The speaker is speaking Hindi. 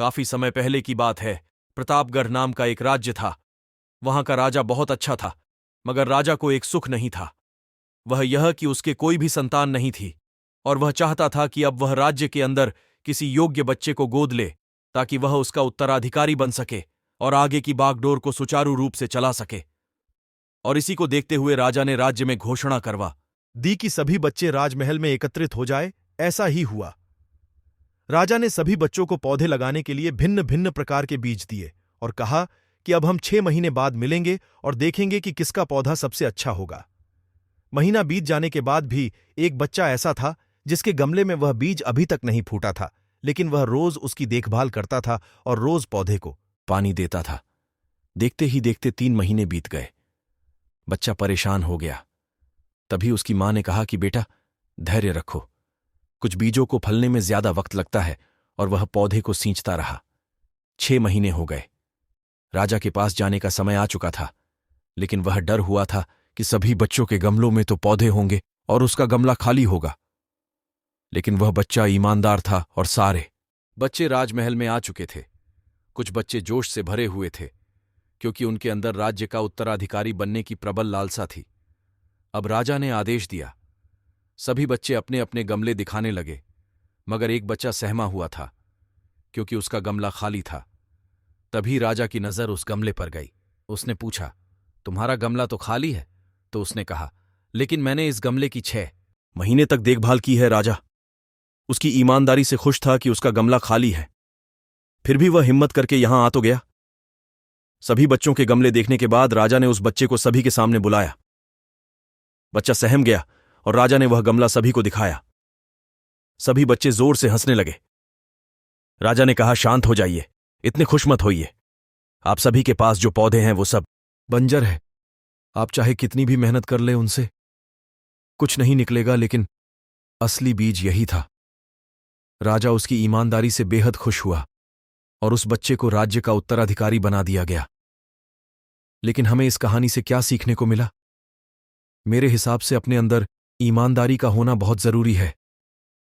काफी समय पहले की बात है। प्रतापगढ़ नाम का एक राज्य था। वहां का राजा बहुत अच्छा था, मगर राजा को एक सुख नहीं था। वह यह कि उसके कोई भी संतान नहीं थी, और वह चाहता था कि अब वह राज्य के अंदर किसी योग्य बच्चे को गोद ले, ताकि वह उसका उत्तराधिकारी बन सके और आगे की बागडोर को सुचारू रूप से चला सके। और इसी को देखते हुए राजा ने राज्य में घोषणा करवा दी कि सभी बच्चे राजमहल में एकत्रित हो जाए। ऐसा ही हुआ। राजा ने सभी बच्चों को पौधे लगाने के लिए भिन्न भिन्न प्रकार के बीज दिए और कहा कि अब हम 6 महीने बाद मिलेंगे और देखेंगे कि किसका पौधा सबसे अच्छा होगा। महीना बीत जाने के बाद भी एक बच्चा ऐसा था जिसके गमले में वह बीज अभी तक नहीं फूटा था, लेकिन वह रोज उसकी देखभाल करता था और रोज पौधे को पानी देता था। देखते ही देखते 3 महीने बीत गए। बच्चा परेशान हो गया। तभी उसकी मां ने कहा कि बेटा, धैर्य रखो। कुछ बीजों को फलने में ज्यादा वक्त लगता है। और वह पौधे को सींचता रहा। 6 महीने हो गए। राजा के पास जाने का समय आ चुका था, लेकिन वह डर हुआ था कि सभी बच्चों के गमलों में तो पौधे होंगे और उसका गमला खाली होगा। लेकिन वह बच्चा ईमानदार था और सारे बच्चे राजमहल में आ चुके थे। कुछ बच्चे जोश से भरे हुए थे, क्योंकि उनके अंदर राज्य का उत्तराधिकारी बनने की प्रबल लालसा थी। अब राजा ने आदेश दिया। सभी बच्चे अपने अपने गमले दिखाने लगे, मगर एक बच्चा सहमा हुआ था, क्योंकि उसका गमला खाली था। तभी राजा की नजर उस गमले पर गई। उसने पूछा, तुम्हारा गमला तो खाली है? तो उसने कहा, लेकिन मैंने इस गमले की 6 महीने तक देखभाल की है राजा। उसकी ईमानदारी से खुश था कि उसका गमला खाली है, फिर भी वह हिम्मत करके यहां आ तो गया। सभी बच्चों के गमले देखने के बाद राजा ने उस बच्चे को सभी के सामने बुलाया। बच्चा सहम गया और राजा ने वह गमला सभी को दिखाया। सभी बच्चे जोर से हंसने लगे। राजा ने कहा, शांत हो जाइए, इतने खुश मत होइए। आप सभी के पास जो पौधे हैं वो सब बंजर है। आप चाहे कितनी भी मेहनत कर ले, उनसे कुछ नहीं निकलेगा, लेकिन असली बीज यही था। राजा उसकी ईमानदारी से बेहद खुश हुआ और उस बच्चे को राज्य का उत्तराधिकारी बना दिया गया। लेकिन हमें इस कहानी से क्या सीखने को मिला? मेरे हिसाब से अपने अंदर ईमानदारी का होना बहुत जरूरी है।